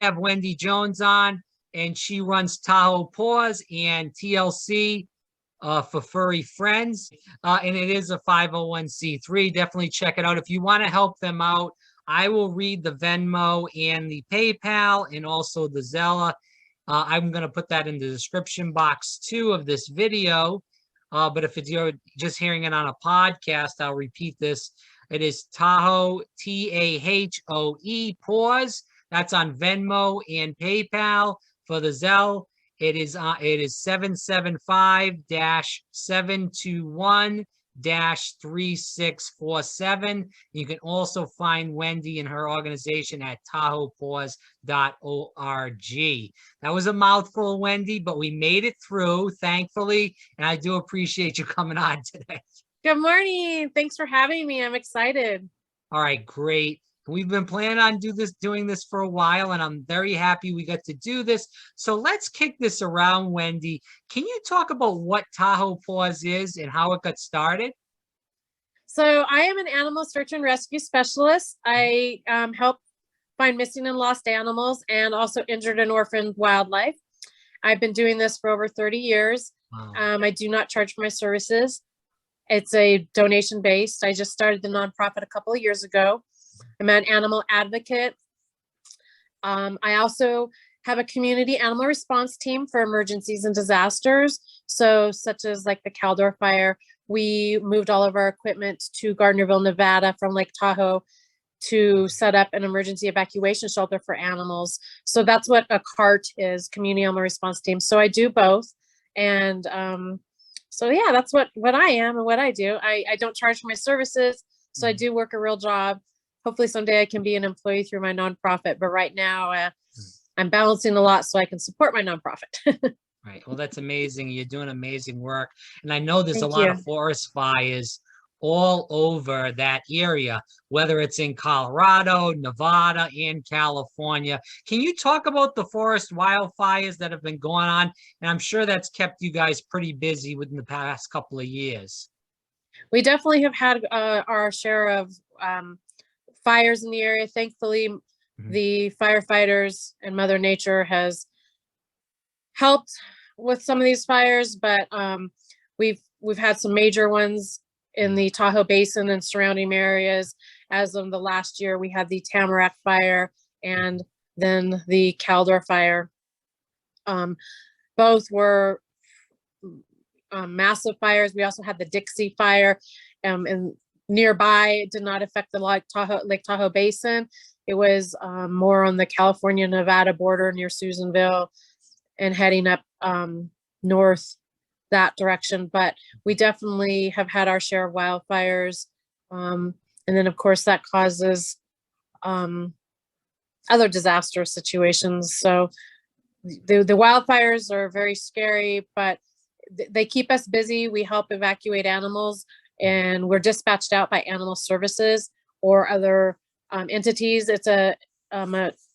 have Wendy Jones on, and she runs Tahoe Paws and TLC for furry friends. And it is a 501c3. Definitely check it out. If you want to help them out, I will read the Venmo and the PayPal and also the Zella. I'm going to put that in the description box too of this video. But if you're just hearing it on a podcast, I'll repeat this. It is Tahoe, Tahoe Paws. That's on Venmo and PayPal. For the Zelle, it is 775-721-3647. You can also find Wendy and her organization at tahoepaws.org. That was a mouthful, Wendy, but we made it through, thankfully, and I do appreciate you coming on today. Good morning. Thanks for having me. I'm excited. All right, great. We've been planning on doing this for a while, and I'm very happy we got to do this. So let's kick this around, Wendy. Can you talk about what Tahoe Paws is and how it got started? So I am an animal search and rescue specialist. I help find missing and lost animals and also injured and orphaned wildlife. I've been doing this for over 30 years. Wow. I do not charge for my services. It's a donation based. I just started the nonprofit a couple of years ago. I'm an animal advocate. I also have a community animal response team for emergencies and disasters. So such as like the Caldor fire, we moved all of our equipment to Gardnerville, Nevada from Lake Tahoe to set up an emergency evacuation shelter for animals. So that's what a CART is, community animal response team. So I do both. And so yeah, that's what I am and what I do. I don't charge for my services. So I do work a real job. Hopefully someday I can be an employee through my nonprofit, but right now I'm balancing a lot so I can support my nonprofit. Right. Well, that's amazing. You're doing amazing work. And I know there's Thank a lot you. of forest fires all over that area, whether it's in Colorado, Nevada, and California. Can you talk about the forest wildfires that have been going on? And I'm sure that's kept you guys pretty busy within the past couple of years. We definitely have had our share of fires in the area. Thankfully, the firefighters and Mother Nature has helped with some of these fires, but we've had some major ones in the Tahoe Basin and surrounding areas. As of the last year, we had the Tamarack fire and then the Caldor fire. Both were massive fires. We also had the Dixie fire, and nearby. It did not affect the Lake Tahoe Basin. It was more on the California-Nevada border near Susanville and heading up north that direction. But we definitely have had our share of wildfires. And then, of course, that causes other disaster situations. So the wildfires are very scary, but they keep us busy. We help evacuate animals, and we're dispatched out by animal services or other entities. It's a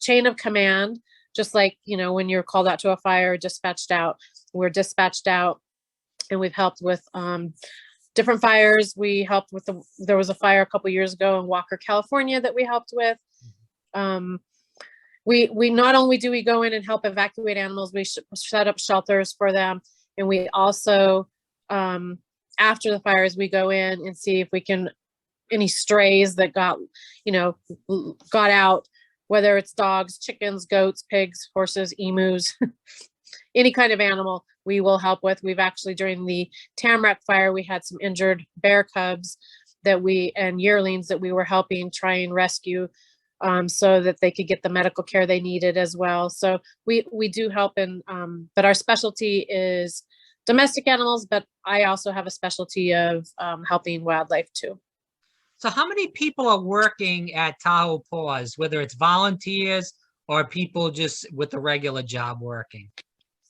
chain of command, just like, you know, when you're called out to a fire, dispatched out, we're dispatched out. And we've helped with different fires. We helped with there was a fire a couple years ago in Walker, California that we helped with. We not only do we go in and help evacuate animals, we set up shelters for them. And we also, after the fires, we go in and see if we can, any strays that got out, whether it's dogs, chickens, goats, pigs, horses, emus, any kind of animal we will help with. We've actually, during the Tamarack fire, we had some injured bear cubs and yearlings that we were helping try and rescue so that they could get the medical care they needed as well. So we do help but our specialty is domestic animals, but I also have a specialty of helping wildlife too. So how many people are working at Tahoe Paws, whether it's volunteers or people just with a regular job working?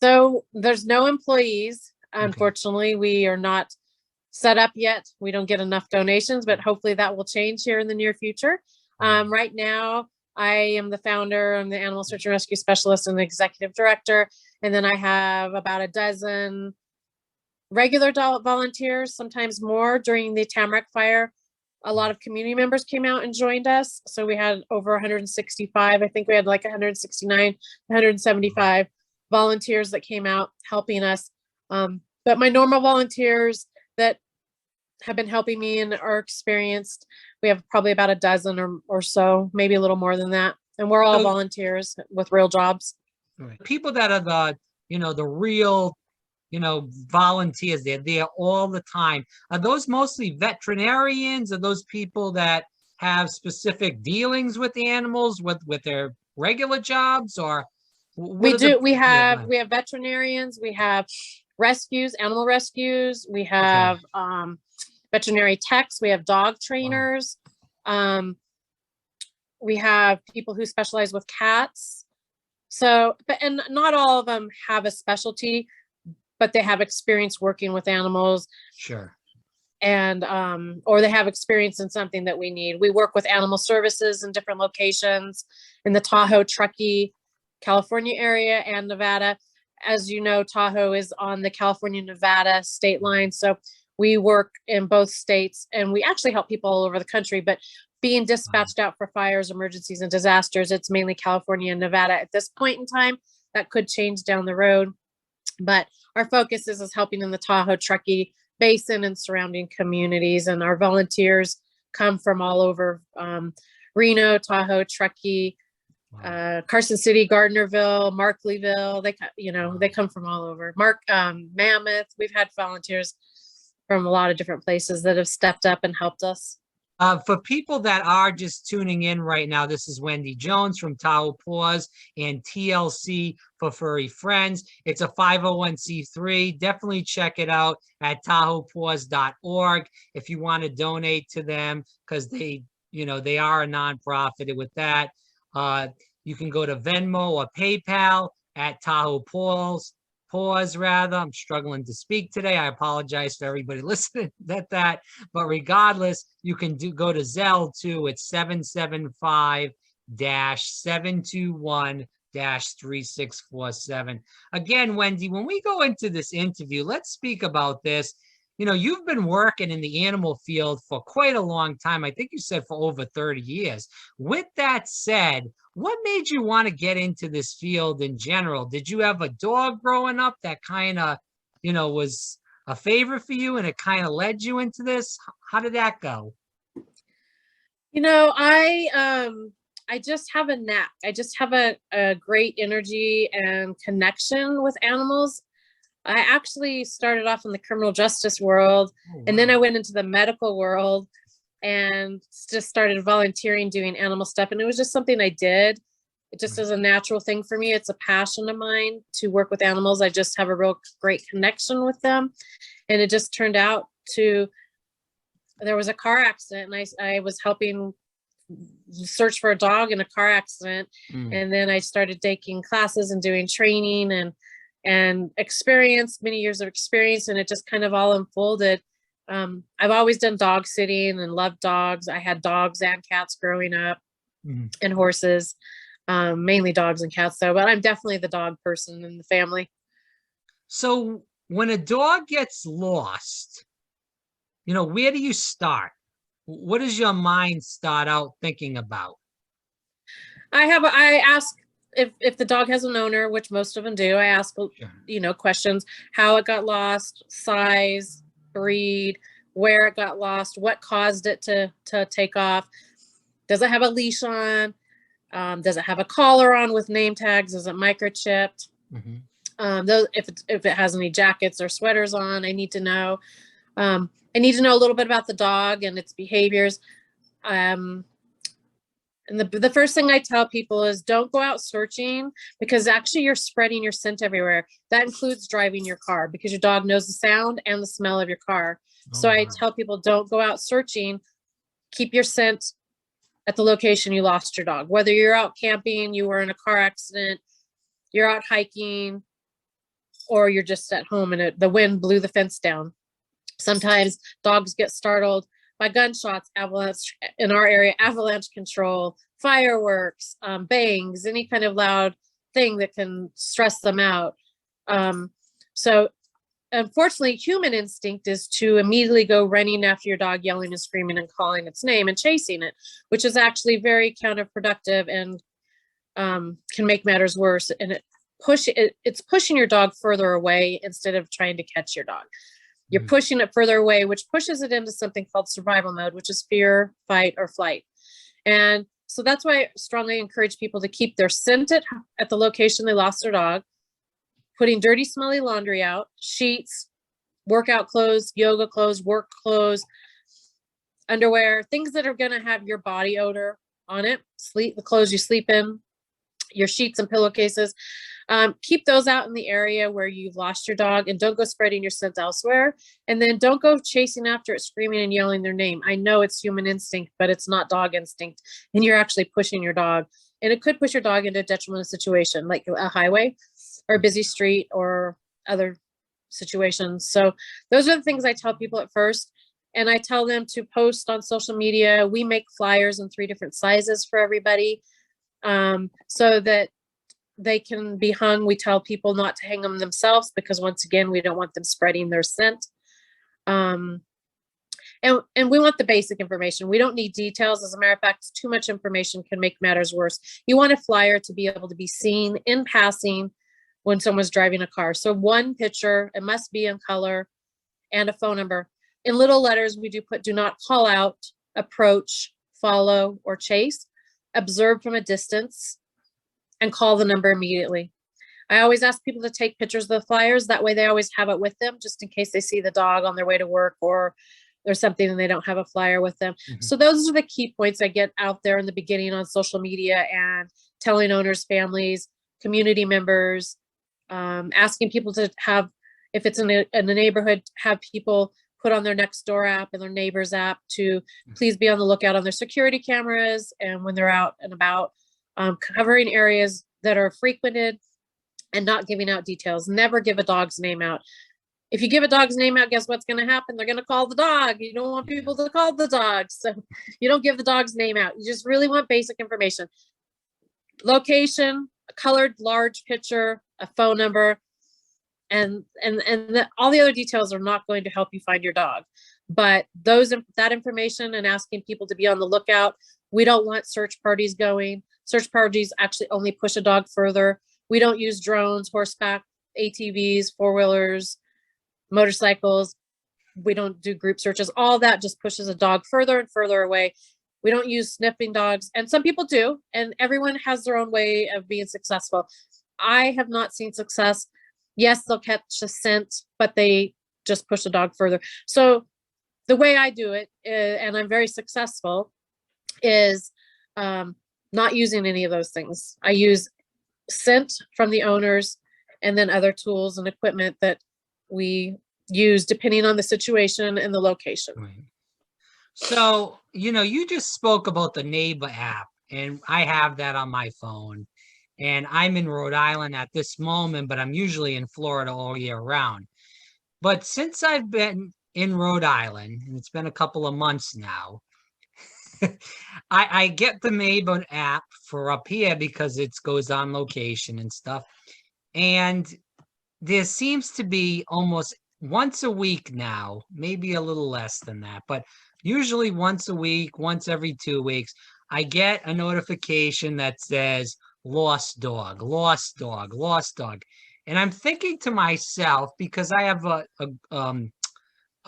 So there's no employees. Unfortunately, we are not set up yet. We don't get enough donations, but hopefully that will change here in the near future. Right now, I am the founder. I'm the animal search and rescue specialist and the executive director. And then I have about a dozen regular volunteers, sometimes more. During the Tamarack fire, a lot of community members came out and joined us. So we had over 165. I think we had like 169, 175 volunteers that came out helping us. But my normal volunteers that have been helping me and are experienced, we have probably about a dozen or so, maybe a little more than that. And we're all volunteers with real jobs. People that are the real, volunteers, they're there all the time. Are those mostly veterinarians? Are those people that have specific dealings with the animals with their regular jobs, or we have veterinarians, we have rescues, animal rescues, we have veterinary techs, we have dog trainers, we have people who specialize with cats. So, and not all of them have a specialty, but they have experience working with animals. Sure. And, or they have experience in something that we need. We work with animal services in different locations in the Tahoe, Truckee, California area and Nevada. As you know, Tahoe is on the California-Nevada state line. So we work in both states, and we actually help people all over the country, but being dispatched out for fires, emergencies, and disasters, it's mainly California and Nevada at this point in time. That could change down the road, but our focus is helping in the Tahoe, Truckee Basin and surrounding communities. And our volunteers come from all over Reno, Tahoe, Truckee, Carson City, Gardnerville, Markleeville. They come from all over. Mammoth. We've had volunteers from a lot of different places that have stepped up and helped us. For people that are just tuning in right now, this is Wendy Jones from Tahoe Paws and TLC for Furry Friends. It's a 501c3. Definitely check it out at tahoepaws.org if you want to donate to them, because they are a nonprofit. With that, you can go to Venmo or PayPal at Tahoe Paws. I'm struggling to speak today. I apologize to everybody listening at that. But regardless, you can go to Zelle too. It's 775-721-3647. Again, Wendy, when we go into this interview, let's speak about this. You've been working in the animal field for quite a long time. I think you said for over 30 years. With that said, what made you want to get into this field in general? Did you have a dog growing up that kind of, was a favorite for you and it kind of led you into this? How did that go? I just have a knack. I just have a great energy and connection with animals. I actually started off in the criminal justice world, and then I went into the medical world and just started volunteering, doing animal stuff. And it was just something I did. It just is a natural thing for me. It's a passion of mine to work with animals. I just have a real great connection with them. And it just turned out there was a car accident, and I was helping search for a dog in a car accident. And then I started taking classes and doing training and many years of experience, and it just kind of all unfolded. I've always done dog sitting and loved dogs. I had dogs and cats growing up, and horses, mainly dogs and cats though, but I'm definitely the dog person in the family. So when a dog gets lost, where do you start? What does your mind start out thinking about? I ask if the dog has an owner, which most of them do. I ask, questions, how it got lost, size, breed, where it got lost, what caused it to take off. Does it have a leash on? Does it have a collar on with name tags? Is it microchipped? If it has any jackets or sweaters on, I need to know. I need to know a little bit about the dog and its behaviors. And the first thing I tell people is don't go out searching, because actually you're spreading your scent everywhere. That includes driving your car, because your dog knows the sound and the smell of your car. So I tell people, don't go out searching. Keep your scent at the location you lost your dog. Whether you're out camping, you were in a car accident, you're out hiking, or you're just at home and the wind blew the fence down. Sometimes dogs get startled by gunshots, avalanche, in our area, avalanche control, fireworks, bangs, any kind of loud thing that can stress them out. So unfortunately, human instinct is to immediately go running after your dog, yelling and screaming and calling its name and chasing it, which is actually very counterproductive and can make matters worse. And it's pushing your dog further away instead of trying to catch your dog. You're pushing it further away, which pushes it into something called survival mode, which is fear, fight, or flight. And so that's why I strongly encourage people to keep their scent at the location they lost their dog, putting dirty, smelly laundry out, sheets, workout clothes, yoga clothes, work clothes, underwear, things that are going to have your body odor on it, the clothes you sleep in, your sheets and pillowcases. Keep those out in the area where you've lost your dog, and don't go spreading your scent elsewhere. And then don't go chasing after it, screaming and yelling their name. I know it's human instinct, but it's not dog instinct. And you're actually pushing your dog, and it could push your dog into a detrimental situation, like a highway or a busy street or other situations. So those are the things I tell people at first. And I tell them to post on social media. We make flyers in 3 different sizes for everybody, so that they can be hung. We tell people not to hang them themselves because, once again, we don't want them spreading their scent. And we want the basic information. We don't need details. As a matter of fact, too much information can make matters worse. You want a flyer to be able to be seen in passing when someone's driving a car. So 1 picture, it must be in color, and a phone number. In little letters, we do put: do not call out, approach, follow, or chase, observe from a distance, and call the number immediately. I always ask people to take pictures of the flyers. That way they always have it with them, just in case they see the dog on their way to work or there's something and they don't have a flyer with them. So those are the key points I get out there in the beginning on social media, and telling owners, families, community members, asking people to have, if it's in a neighborhood, have people put on their Nextdoor app and their neighbors app to please be on the lookout on their security cameras, and when they're out and about, covering areas that are frequented, and not giving out details. Never give a dog's name out. If you give a dog's name out, guess what's going to happen? They're going to call the dog. You don't want people to call the dog. So you don't give the dog's name out. You just really want basic information: location, a colored large picture, a phone number, and all the other details are not going to help you find your dog. But that information, and asking people to be on the lookout. We don't want search parties going. Search parties actually only push a dog further. We don't use drones, horseback, ATVs, 4-wheelers, motorcycles. We don't do group searches. All that just pushes a dog further and further away. We don't use sniffing dogs, and some people do, and everyone has their own way of being successful. I have not seen success. Yes, they'll catch a scent, but they just push the dog further. So the way I do it, and I'm very successful, is not using any of those things. I use scent from the owners, and then other tools and equipment that we use depending on the situation and the location. Right. So, you just spoke about the neighbor app, and I have that on my phone, and I'm in Rhode Island at this moment, but I'm usually in Florida all year round. But since I've been in Rhode Island, and it's been a couple of months now, I get the neighbor app for up here because it goes on location and stuff. And there seems to be almost once a week now, maybe a little less than that, but usually once a week, once every 2 weeks, I get a notification that says lost dog, lost dog, lost dog. And I'm thinking to myself, because I have a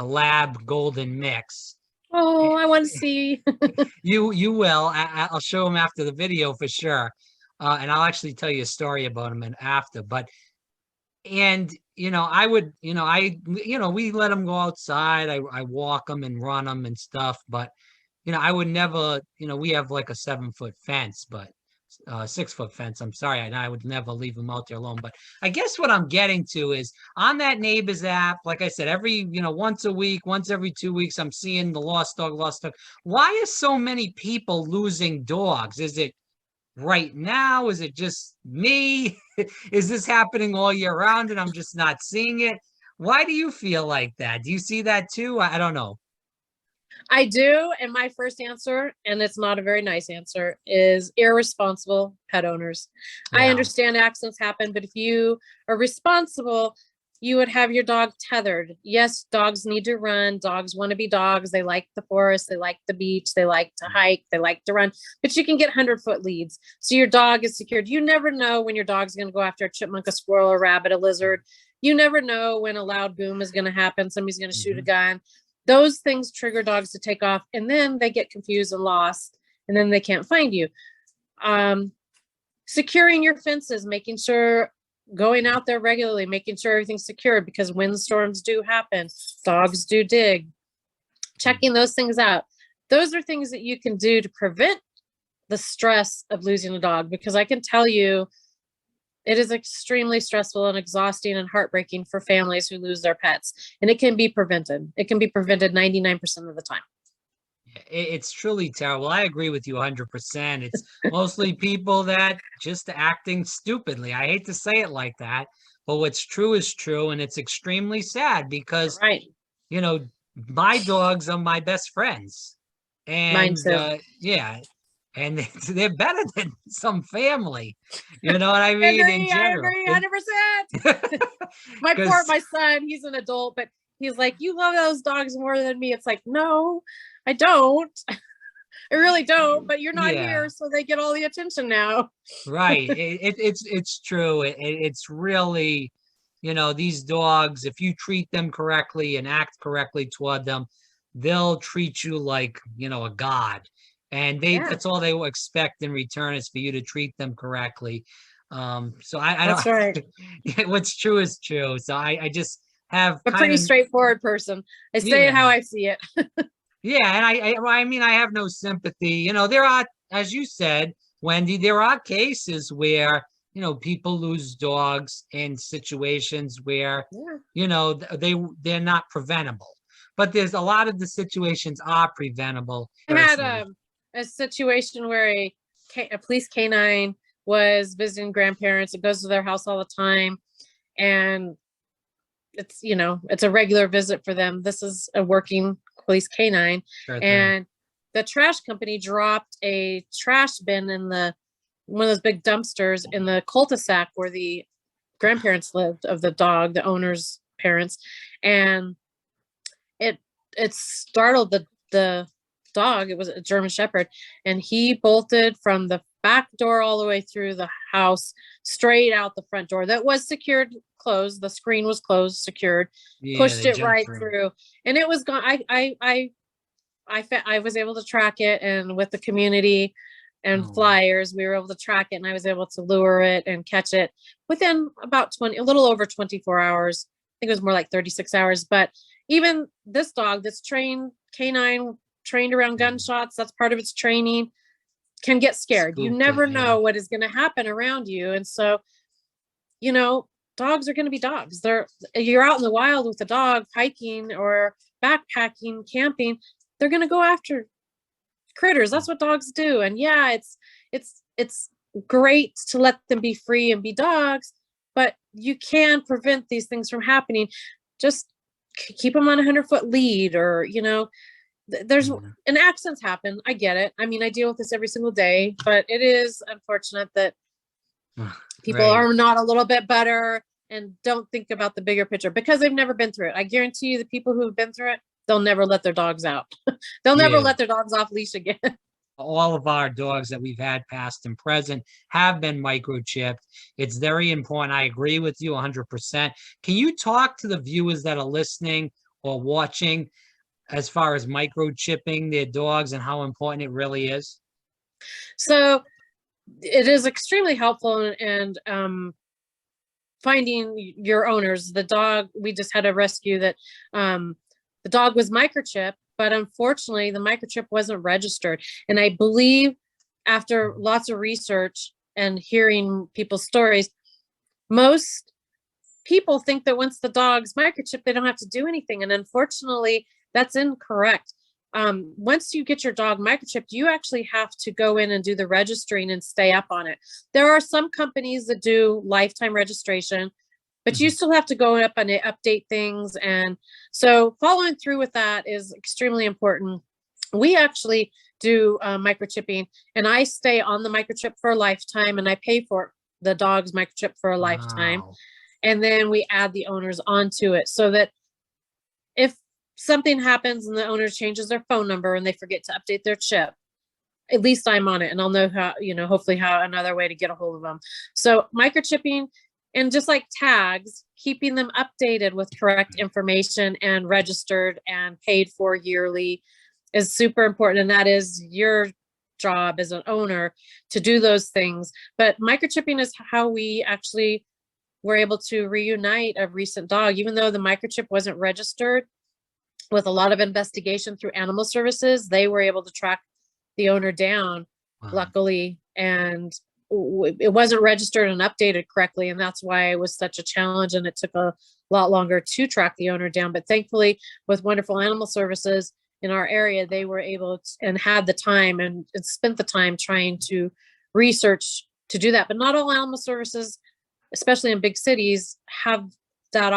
lab golden mix. Oh, I want to see. You will. I'll show him after the video for sure. And I'll actually tell you a story about him after. But, and, I would, we let him go outside. I walk him and run him and stuff. But, I would never, we have like a 7-foot fence, but 6-foot fence. I'm sorry. And I would never leave him out there alone. But I guess what I'm getting to is on that neighbors app, like I said, every, once a week, once every 2 weeks, I'm seeing the lost dog, lost dog. Why are so many people losing dogs? Is it right now? Is it just me? Is this happening all year round and I'm just not seeing it? Why do you feel like that? Do you see that too? I don't know. I do. And my first answer, and it's not a very nice answer, is irresponsible pet owners. I Yeah. understand accidents happen, but if you are responsible, you would have your dog tethered. Yes, dogs need to run. Dogs want to be dogs. They like the forest. They like the beach. They like to hike. They like to run, but you can get 100-foot leads. So your dog is secured. You never know when your dog's going to go after a chipmunk, a squirrel, a rabbit, a lizard. You never know when a loud boom is going to happen. Somebody's going to shoot a gun. Those things trigger dogs to take off, and then they get confused and lost, and then they can't find you. Securing your fences, making sure, going out there regularly, making sure everything's secured, because windstorms do happen. Dogs do dig. Checking those things out. Those are things that you can do to prevent the stress of losing a dog, because I can tell you it is extremely stressful and exhausting and heartbreaking for families who lose their pets. And it can be prevented. It can be prevented 99% of the time. It's truly terrible. I agree with you 100%. It's mostly people that just acting stupidly. I hate to say it like that, but what's true is true. And it's extremely sad because, you know, my dogs are my best friends. And yeah, and they're better than some family. You know what I mean? I agree 100%. My son, he's an adult, but he's like, you love those dogs more than me. It's like, no, I don't. I really don't, but you're not here, so they get all the attention now. Right. It's true. It's really, you know, these dogs, if you treat them correctly and act correctly toward them, they'll treat you like, you know, a god. And that's all they will expect in return, is for you to treat them correctly. So I That's don't, right. what's true is true. So I just have a pretty straightforward person. I say it how I see it. Yeah, and I mean, I have no sympathy. You know, there are, as you said, Wendy, there are cases where, you know, people lose dogs in situations where, you know, they're not preventable. But there's a lot of the situations are preventable. I had a situation where a police canine was visiting grandparents. It goes to their house all the time, and it's, you know, it's a regular visit for them. This is a working police canine, and the trash company dropped a trash bin in one of those big dumpsters in the cul-de-sac where the grandparents lived of the dog, the owner's parents, and it startled the dog. It was a German Shepherd, and he bolted from the back door all the way through the house, straight out the front door that was secured, closed. The screen was closed, secured, pushed it right through, and it was gone. I was able to track it, and with the community and flyers, we were able to track it, and I was able to lure it and catch it within about a little over 24 hours. I think it was more like 36 hours. But even this dog, this canine trained around gunshots, that's part of its training, can get scared. You never know what is going to happen around you. And so, you know, dogs are going to be dogs. You're out in the wild with a dog hiking or backpacking, camping. They're going to go after critters. That's what dogs do. And yeah, it's great to let them be free and be dogs, but you can prevent these things from happening. Just keep them on a 100-foot lead, or, you know, and accidents happen. I get it. I mean, I deal with this every single day, but it is unfortunate that people are not a little bit better and don't think about the bigger picture because they've never been through it. I guarantee you the people who have been through it, they'll never let their dogs out. They'll never let their dogs off leash again. All of our dogs that we've had, past and present, have been microchipped. It's very important. I agree with you 100%. Can you talk to the viewers that are listening or watching as far as microchipping their dogs and how important it really is? So it is extremely helpful, and finding your owners. The dog, we just had a rescue that the dog was microchipped, but unfortunately the microchip wasn't registered. And I believe after lots of research and hearing people's stories, most people think that once the dog's microchipped, they don't have to do anything. And unfortunately, that's incorrect. Once you get your dog microchipped, you actually have to go in and do the registering and stay up on it. There are some companies that do lifetime registration, but you still have to go up and update things. And so following through with that is extremely important. We actually do microchipping, and I stay on the microchip for a lifetime, and I pay for the dog's microchip for a lifetime. And then we add the owners onto it so that if something happens and the owner changes their phone number and they forget to update their chip, at least I'm on it and I'll know how, hopefully how another way to get a hold of them. So microchipping, and just like tags, keeping them updated with correct information and registered and paid for yearly is super important. And that is your job as an owner to do those things. But microchipping is how we actually were able to reunite a recent dog, even though the microchip wasn't registered. With a lot of investigation through animal services, they were able to track the owner down, luckily, and it wasn't registered and updated correctly, and that's why it was such a challenge, and it took a lot longer to track the owner down. But thankfully, with wonderful animal services in our area, they were able to, and had the time and spent the time trying to research to do that. But not all animal services, especially in big cities, have that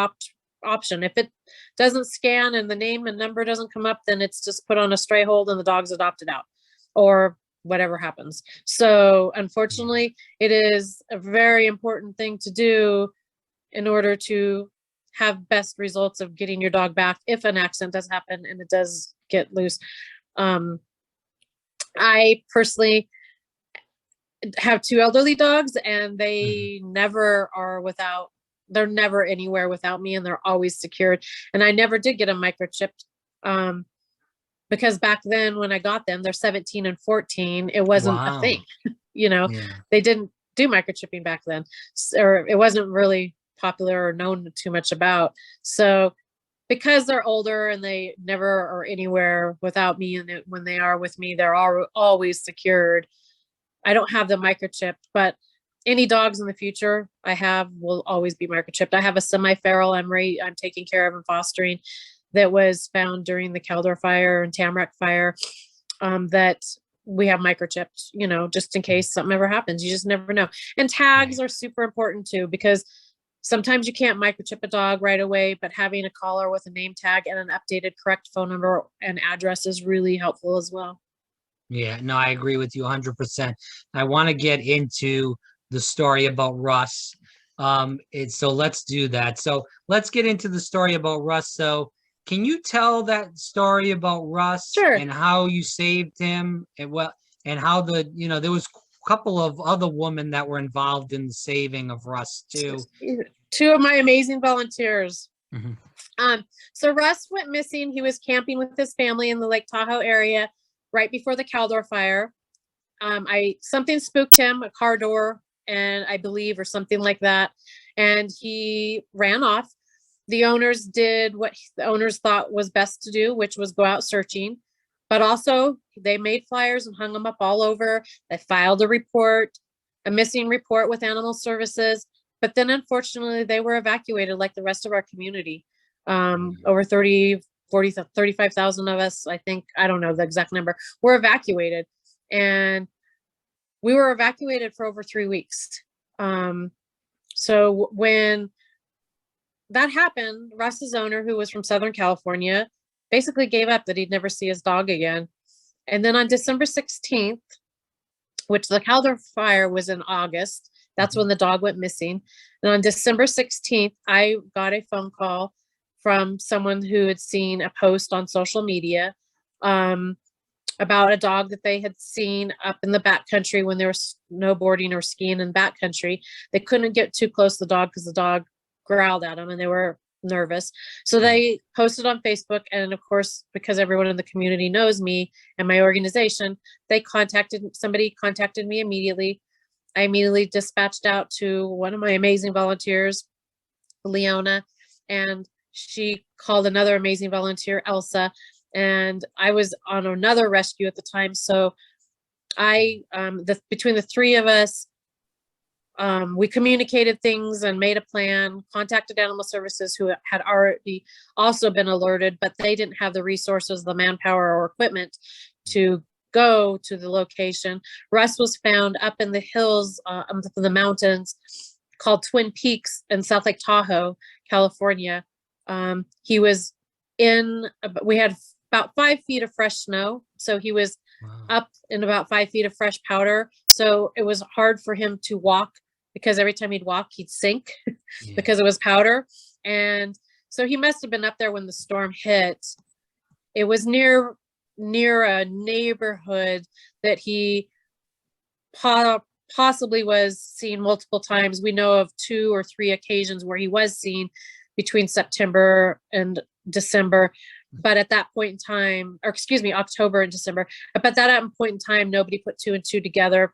option. If it doesn't scan and the name and number doesn't come up, then it's just put on a stray hold and the dog's adopted out, or whatever happens. So unfortunately, it is a very important thing to do in order to have best results of getting your dog back if an accident does happen and it does get loose. I personally have 2 elderly dogs, and they never are without, they're never anywhere without me, and they're always secured. And I never did get them microchipped. Because back then when I got them, they're 17 and 14. It wasn't a thing, they didn't do microchipping back then, or it wasn't really popular or known too much about. So because they're older and they never are anywhere without me, and when they are with me, they're always secured. I don't have them microchipped, but any dogs in the future I have will always be microchipped. I have a semi-feral I'm taking care of and fostering that was found during the Caldor fire and Tamarack fire, that we have microchipped, just in case something ever happens. You just never know. And tags are super important too, because sometimes you can't microchip a dog right away, but having a collar with a name tag and an updated correct phone number and address is really helpful as well. Yeah, no, I agree with you 100%. I want to get into the story about Russ. So let's do that. So let's get into the story about Russ. So can you tell that story about Russ? Sure. And how you saved him, and how there was a couple of other women that were involved in the saving of Russ too. 2 of my amazing volunteers. So Russ went missing. He was camping with his family in the Lake Tahoe area right before the Caldor fire. Something spooked him, a car door, and I believe, or something like that. And he ran off. The owners did what the owners thought was best to do, which was go out searching. But also they made flyers and hung them up all over. They filed a missing report with animal services. But then unfortunately they were evacuated like the rest of our community. Over 35,000 of us, I think, I don't know the exact number, were evacuated. And we were evacuated for over 3 weeks. So when that happened, Russ's owner, who was from Southern California, basically gave up that he'd never see his dog again. And then on December 16th, which the Caldor fire was in August, that's when the dog went missing. And on December 16th, I got a phone call from someone who had seen a post on social media about a dog that they had seen up in the backcountry when they were snowboarding or skiing in backcountry. They couldn't get too close to the dog because the dog growled at them and they were nervous. So they posted on Facebook, and of course, because everyone in the community knows me and my organization, somebody contacted me immediately. I immediately dispatched out to one of my amazing volunteers, Leona, and she called another amazing volunteer, Elsa, and I was on another rescue at the time. So between the 3 of us, we communicated things and made a plan, contacted animal services who had already also been alerted, but they didn't have the resources, the manpower or equipment to go to the location. Russ was found up in the hills, in the mountains called Twin Peaks in South Lake Tahoe, California. He was we had about 5 feet of fresh snow. So he was up in about 5 feet of fresh powder. So it was hard for him to walk because every time he'd walk, he'd sink. because it was powder. And so he must have been up there when the storm hit. It was near a neighborhood that he possibly was seen multiple times. We know of 2 or 3 occasions where he was seen between September and December. But at that point in time, or excuse me, October and December, but at that point in time, nobody put 2 and 2 together.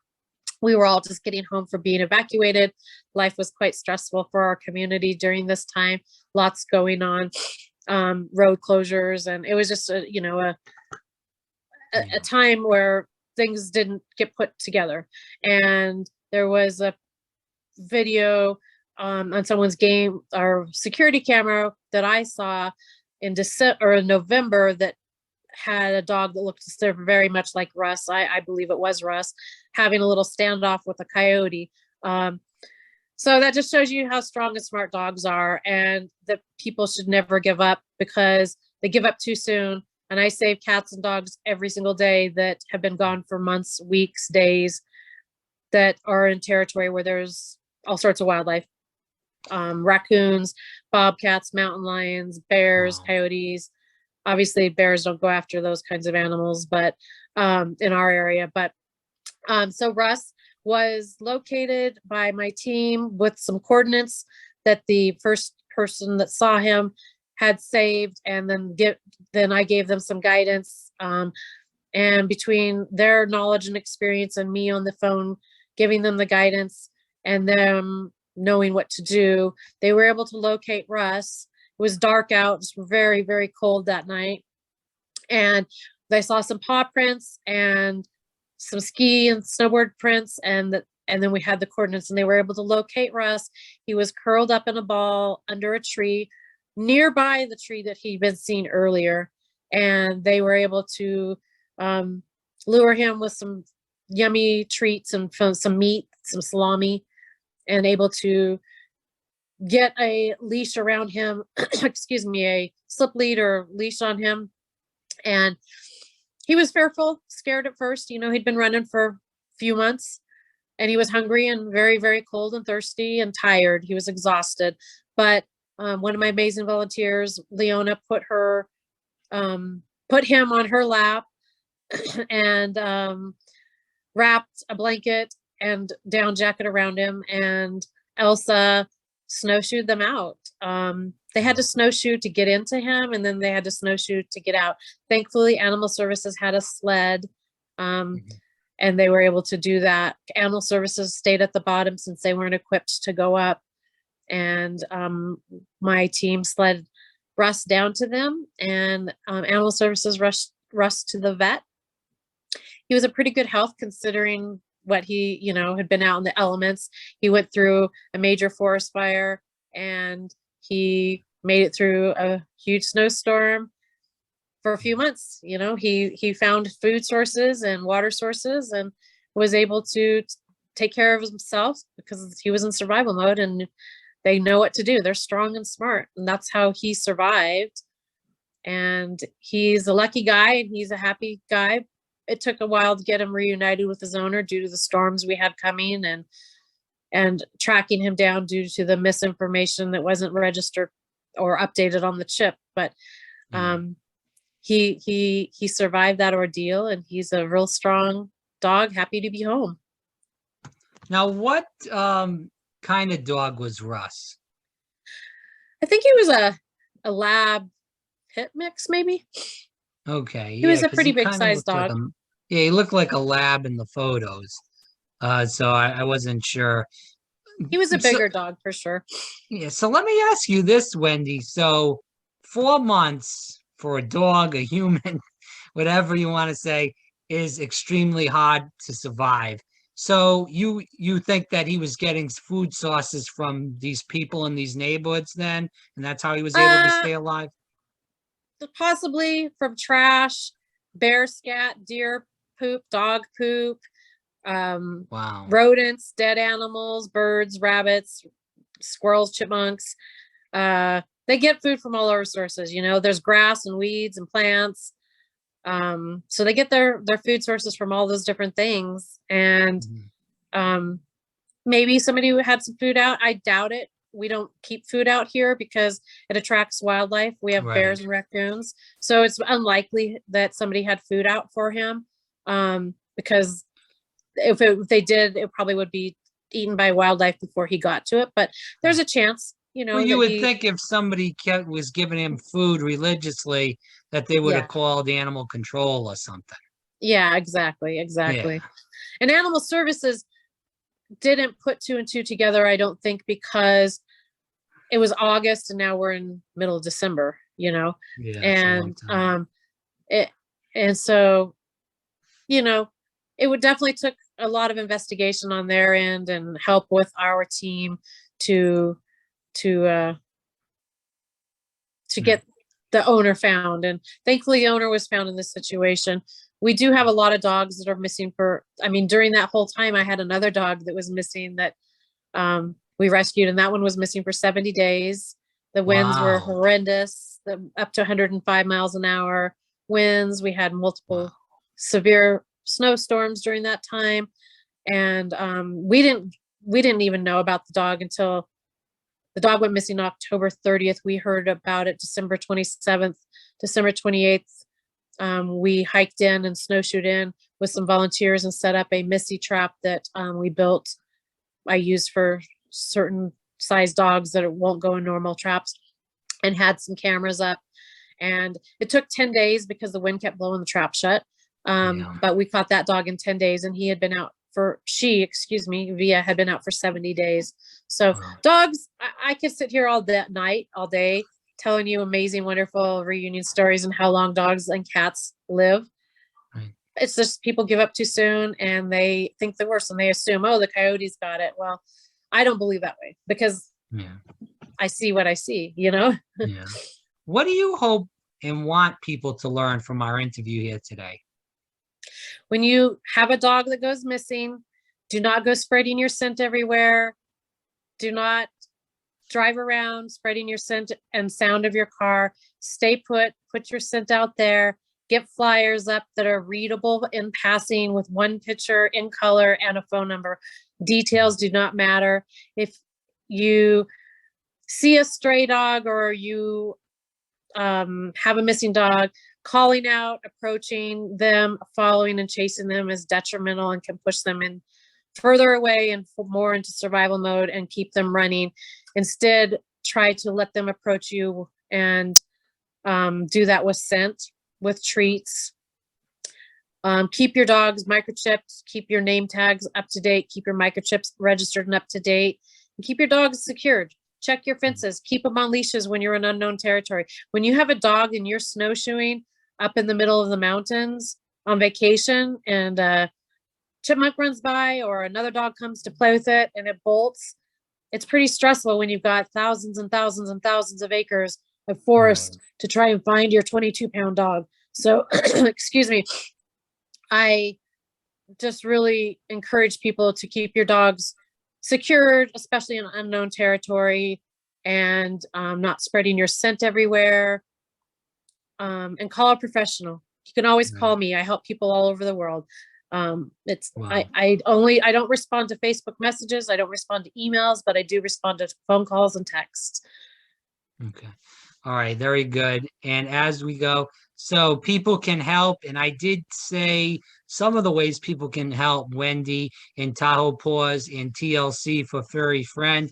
We were all just getting home from being evacuated. Life was quite stressful for our community during this time. Lots going on, road closures, and it was just a time where things didn't get put together. And there was a video on someone's game or security camera that I saw in December or in November that had a dog that looked very much like Russ. I believe it was Russ, having a little standoff with a coyote. So that just shows you how strong and smart dogs are, and that people should never give up, because they give up too soon. And I save cats and dogs every single day that have been gone for months, weeks, days, that are in territory where there's all sorts of wildlife. Raccoons, bobcats, mountain lions, bears, coyotes. Obviously bears don't go after those kinds of animals, but in our area. But so Russ was located by my team with some coordinates that the first person that saw him had saved, and then I gave them some guidance. And between their knowledge and experience and me on the phone giving them the guidance and them knowing what to do, they were able to locate Russ. It was dark out, just very, very cold that night. And they saw some paw prints and some ski and snowboard prints, and then we had the coordinates, and they were able to locate Russ. He was curled up in a ball under a tree nearby the tree that he'd been seen earlier. And they were able to lure him with some yummy treats and some meat, some salami, and able to get a leash around him, excuse me, a slip lead or leash on him. And he was fearful, scared at first. He'd been running for a few months, and he was hungry and very, very cold and thirsty and tired. He was exhausted. But one of my amazing volunteers, Leona, put him on her lap and wrapped a blanket and down jacket around him, and Elsa snowshoed them out. They had to snowshoe to get into him, and then they had to snowshoe to get out. Thankfully, Animal Services had a sled, and they were able to do that. Animal Services stayed at the bottom since they weren't equipped to go up, and my team sled Russ down to them, and Animal Services rushed Russ to the vet. He was in pretty good health considering what he, had been out in the elements. He went through a major forest fire, and he made it through a huge snowstorm for a few months. He found food sources and water sources and was able to take care of himself because he was in survival mode, and they know what to do. They're strong and smart, and that's how he survived. And he's a lucky guy, and he's a happy guy. It took a while to get him reunited with his owner due to the storms we had coming, and tracking him down due to the misinformation that wasn't registered or updated on the chip. But he survived that ordeal, and he's a real strong dog, happy to be home. Now, what kind of dog was Russ? I think he was a lab pit mix, maybe. Okay. He was a pretty big sized dog. He looked like a lab in the photos. So I wasn't sure. He was a bigger dog for sure. Yeah. So let me ask you this, Wendy. So 4 months for a dog, a human, whatever you want to say, is extremely hard to survive. So you think that he was getting food sources from these people in these neighborhoods then, and that's how he was able to stay alive? Possibly from trash, bear scat, deer poop, dog poop, Wow. rodents, dead animals, birds, rabbits, squirrels, chipmunks. They get food from all over sources. There's grass and weeds and plants. So they get their food sources from all those different things. And maybe somebody who had some food out. I doubt it. we don't keep food out here because it attracts wildlife. We have Right. bears and raccoons. So it's unlikely that somebody had food out for him. Because if they did, it probably would be eaten by wildlife before he got to it. But there's a chance, you know, Well, you that would think if somebody was giving him food religiously, that they would have called animal control or something. Yeah, exactly. Yeah. And animal services didn't put 2 and 2 together, I don't think, because it was August and now we're in middle of December, you know. Yeah, it's a long And time. and so, you know, it would definitely took a lot of investigation on their end and help with our team to get the owner found. And thankfully the owner was found in this situation. We do have a lot of dogs that are missing during that whole time, I had another dog that was missing that we rescued, and that one was missing for 70 days. The winds were horrendous, up to 105 miles an hour winds. We had multiple severe snowstorms during that time. And we didn't even know about the dog until the dog went missing October 30th. We heard about it December 27th, December 28th. We hiked in and snowshoed in with some volunteers and set up a Missy trap that we built. I used for certain size dogs that won't go in normal traps, and had some cameras up. And it took 10 days because the wind kept blowing the trap shut. But we caught that dog in 10 days, and he had been out Via had been out for 70 days. So dogs, I could sit here all day telling you amazing, wonderful reunion stories and how long dogs and cats live. Right. It's just people give up too soon and they think the worst and they assume, oh, the coyotes got it. Well, I don't believe that way because I see what I see, you know? Yeah. What do you hope and want people to learn from our interview here today? When you have a dog that goes missing, do not go spreading your scent everywhere. Do not drive around spreading your scent and sound of your car. Stay put your scent out there. Get flyers up that are readable in passing with one picture in color and a phone number. Details do not matter. If you see a stray dog or you have a missing dog, calling out, approaching them, following and chasing them is detrimental and can push them in further away and more into survival mode and keep them running. Instead, try to let them approach you and do that with scent, with treats. Keep your dogs microchipped, keep your name tags up to date, keep your microchips registered and up to date, and keep your dogs secured. Check your fences, keep them on leashes when you're in unknown territory. When you have a dog and you're snowshoeing up in the middle of the mountains on vacation and a chipmunk runs by or another dog comes to play with it and it bolts, it's pretty stressful when you've got thousands and thousands and thousands of acres of forest to try and find your 22-pound dog. So, excuse me, I just really encourage people to keep your dogs secured, especially in unknown territory, and not spreading your scent everywhere, and call a professional. You can always call me. I help people all over the world. I don't respond to Facebook messages. I don't respond to emails, but I do respond to phone calls and texts. Okay. All right. Very good. And as we go, so people can help. And I did say some of the ways people can help Wendy in Tahoe Paws and TLC for Furry Friend.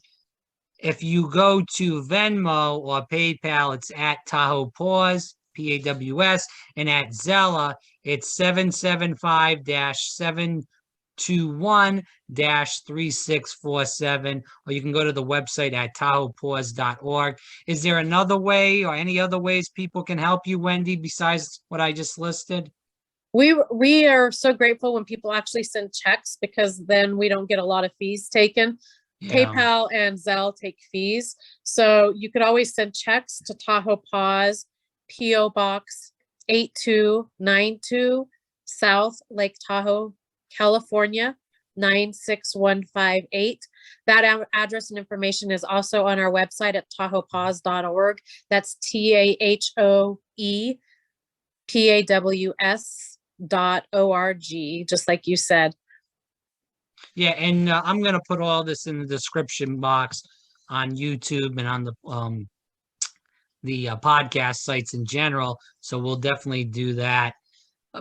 If you go to Venmo or PayPal, it's at Tahoe Paws, PAWS, and at Zella, it's 775-721-3647, or you can go to the website at tahoepaws.org. Is there another way or any other ways people can help you, Wendy, besides what I just listed? We are so grateful when people actually send checks because then we don't get a lot of fees taken. PayPal and Zelle take fees. So you could always send checks to Tahoe Paws, P.O. Box 8292, South Lake Tahoe, California, 96158. That address and information is also on our website at tahoepaws.org. That's TAHOEPAWS.org, just like you said. Yeah, and I'm going to put all this in the description box. on YouTube and on the podcast sites in general. So we'll definitely do that.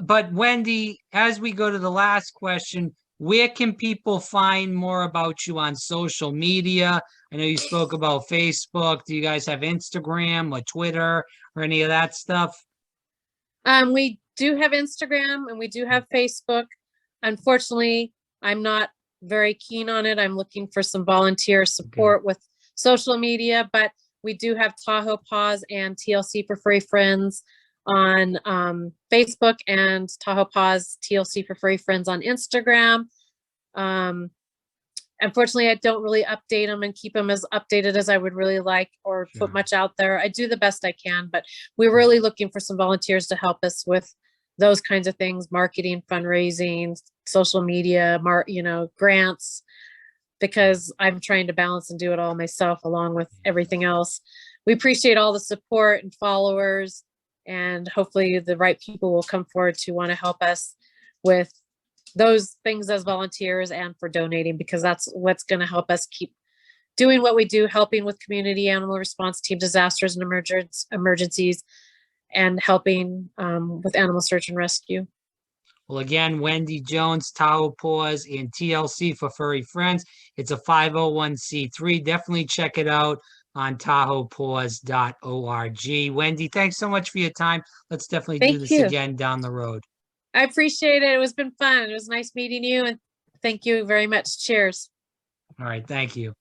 But Wendy, as we go to the last question, where can people find more about you on social media? I know you spoke about Facebook. Do you guys have Instagram or Twitter or any of that stuff? We do have Instagram and we do have Facebook. Unfortunately, I'm not very keen on it. I'm looking for some volunteer support with social media, but we do have Tahoe Paws and TLC for Furry Friends on Facebook and Tahoe Paws TLC for Furry Friends on Instagram. Unfortunately, I don't really update them and keep them as updated as I would really like or put much out there. I do the best I can, but we're really looking for some volunteers to help us with those kinds of things, marketing, fundraising, social media, grants, because I'm trying to balance and do it all myself along with everything else. We appreciate all the support and followers, and hopefully the right people will come forward to want to help us with those things as volunteers and for donating, because that's what's going to help us keep doing what we do, helping with community animal response team disasters and emergencies, and helping with animal search and rescue. Well, again, Wendy Jones, Tahoe Paws, and TLC for Furry Friends. It's a 501c3. Definitely check it out on tahoepaws.org. Wendy, thanks so much for your time. Let's definitely do this again down the road. I appreciate it. It was been fun. It was nice meeting you, and thank you very much. Cheers. All right. Thank you.